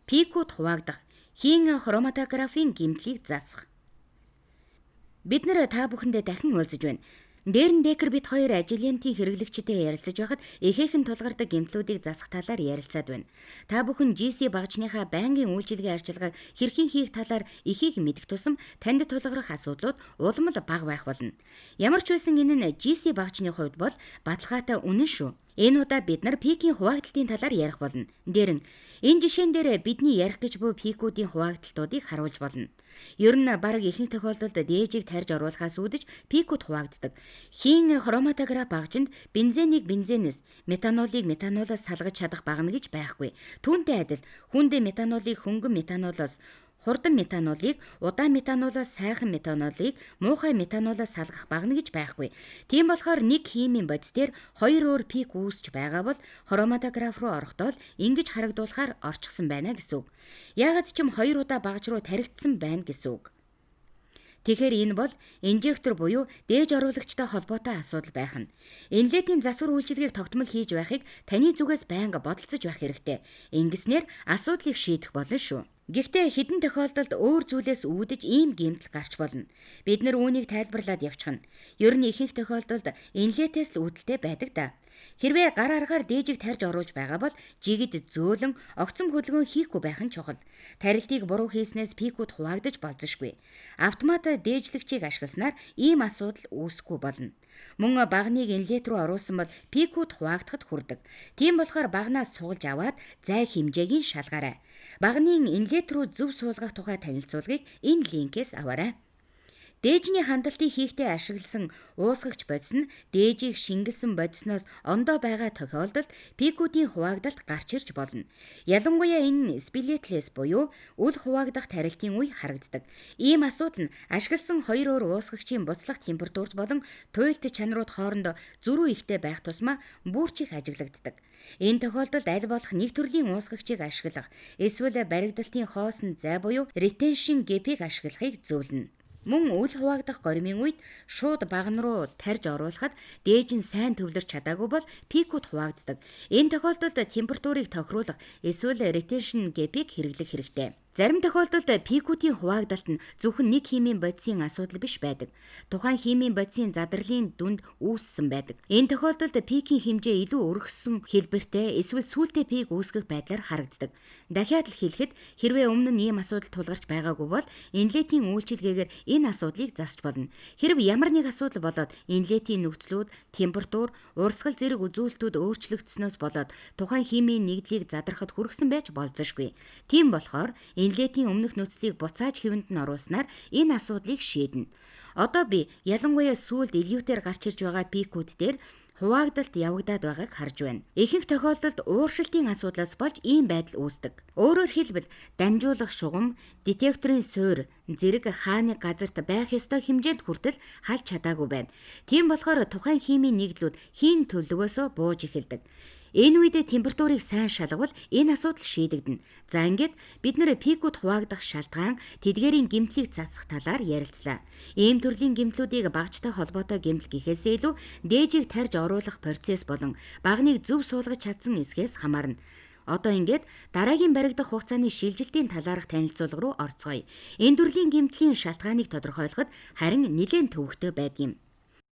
Пикүүд хуваагдах, хийн хроматографийн гэмтлийг засах. Бид нэр та бүхэндээ дахин уулзаж байна. Дээрн Декер бид хоёр ажилтны хэрэглэгчтэй ярилцаж байхад ихээхэн тулгардаг гэмтлүүдийг засах талаар ярилцаад байна. Та бүхэн GC багжныхаа байнгын үйлчилгээ арчилгааг хэрхэн хийх талаар ихийг мэдэх тусам танд тулгарх асуудлууд улам л бага байх болно. Ямар ч байсан энэ нь GC багжны хувьд бол баталгаатай үнэн шүү. Энэ удаа бид нар пикийн хуваагдалтын талаар ярих болно. Дээрэн энэ жишээн дээр бидний ярих гэж буй пикүүдийн хуваагдалтуудыг харуулж болно. Ер нь бараг ихэнх тохиолдолд дээжийг тарьж оруулахаас үүдэж пикүүд хуваагддаг. Хийн хроматограф багжинд бензенийг бензенээс, метанолыг метанолоос салгаж чадах багна гэж байхгүй. Түүнтэй адил хүнд метанолыг хөнгөн метанолоос, хурдан метанолыг, удаан метанолоос сайхан метанолыг, муухай метанолоос салгах багна гэж байхгүй. Тийм болохоор нэг химийн бодис дээр хоёр өөр пик үүсч байгаа бол хроматограф руу орохдоо ингэж харагдуулахаар орчихсон байна гэсэн үг. Яагаад ч юм 2 удаа багж руу таригдсан байна гэсэн үг. Тэгэхээр энэ бол инжектор буюу дээж оруулагчтай холбоотой асуудал байх нь. Инлетийн засвар үйлчилгээг тогтмол хийж байхыг таны зүгээс байнга бодолцож байх хэрэгтэй. Ингэснээр асуудлыг шийдэх болно шүү. Гэхдээ хэдэн тохиолдолд өөр зүйлээс үүдэж ийм гэмтэл гарч болно. Бид нар үүнийг тайлбарлаад явчихна. Ер нь ихэнх тохиолдолд инлетээс л үүдэлтэй байдаг да. Хэрвээ гар аргаар дээжийг тарьж оруулж байгаа бол жигэд зөөлөн огцом хөдөлгөөн хийхгүй байх нь чухал. Тарилтыг буруу хийснээс пикүүд хуваагдаж болзошгүй. Автомат дээжлэгчийг ашигласнаар ийм асуудал үүсэхгүй болно. Мөн багныг инлет рүү оруулсан бол пикүүд хуваагдахад хүрдэг. Тийм болохоор багнаас суулж аваад зай хэмжээг нь шалгаарай. Багнын инлет рүү зөв суулгах тухай танилцуулгыг энэ линкээс аваарай. Дээжний хандлтыг хийхдээ ашигласан уусгагч бодис нь дээжийг шингэлсэн бодисноос ондоо байгаа тохиолдолд пикүүдийн хуваагдалт гарч ирж болно. Ялангуяа энэ нь спилетлес буюу үл хуваагдах тарилтын үе харагддаг. Ийм асуудал нь ашигласан хоёр өөр уусгагчийн буцлах температурт болон туйлт чанарууд хоорондоо зөрүү ихтэй байх тусмаа бүрч их ажиглагддаг. Энэ тохиолдолд аль болох нэг төрлийн уусгагчийг ашиглах, эсвэл баригдалтын хоосон зай буюу retention gap-ийг ашиглахыг зөвлөнө. Мөн үл хуваагдах горимын үед шууд багна руу тарьж оруулахад дээж нь сайн төвлөрч чадаагүй бол пикүүд хуваагддаг. Энэ тохиолдолд температурыг тохируулах эсвэл retention gap-ийг хэрэглэх хэрэгтэй. Зарим тохиолдолд пикүүдийн хуваагдалт нь зөвхөн нэг химийн бодисын асуудал биш байдаг. Тухайн химийн бодисын задралын дүнд үүссэн байдаг. Энэ тохиолдолд пикийн хэмжээ илүү өргөссөн хэлбэртэй эсвэл сүүлтэй пик үүсгэх байдлаар харагддаг. Дахиад л хэлэхэд хэрвээ өмнө нь ийм асуудал тулгарч байгаагүй бол инлетийн үйлчилгээгээр энэ асуудлыг засч болно. Хэрв ямар нэг асуудал болоод инлетийн нөхцлүүд, температур, урсгал зэрэг үзүүлэлтүүд өөрчлөгдсөнөөс болоод тухайн химийн нэгдлийг задрахад хүргэсэн байж болзошгүй. Тийм болохоор инлетийн өмнөх нөхцөлийг буцааж хэвэнд нь оруулснаар энэ асуудлыг шийднэ. Одоо би ялангуяа сүүлд илүүтээр гарч ирж байгаа пикүүд дээр хуваагдалт явагдаад байгааг харж байна. Ихэнх тохиолдолд ууршилтын асуудлаас болж ийм байдал үүсдэг. Өөрөөр хэлбэл дамжуулах шугам, детекторын суур зэрэг хааны газарт байх ёстой хэмжээнд хүртэл халж чадаагүй байна. Тийм болохоор тухайн химийн нэгдлүүд хийн төлөвөөсөө бууж эхэлдэг. Энэ үед температурыг сайн шалгавал энэ асуудал шийдэгдэнэ. За ингээд бид нэр пикүүд хуваагдах шалтгаан, тэдгээрийн гэмтлийг засах талаар ярилцлаа. Ийм төрлийн гэмтлүүдийг багжтай холбоотой гэмтэл гэхээсээ илүү дээжийг тарьж оруулах процесс болон багныг зөв суулгаж чадсан эсгээс хамаарна. Одоо ингээд дараагийн баригдах хугацааны шилжилтийн талаарх танилцуулга руу орцгоё. Энэ төрлийн гэмтлийн шалтгааныг тодорхойлоход харин нэлээд төвөгтэй байдаг юм.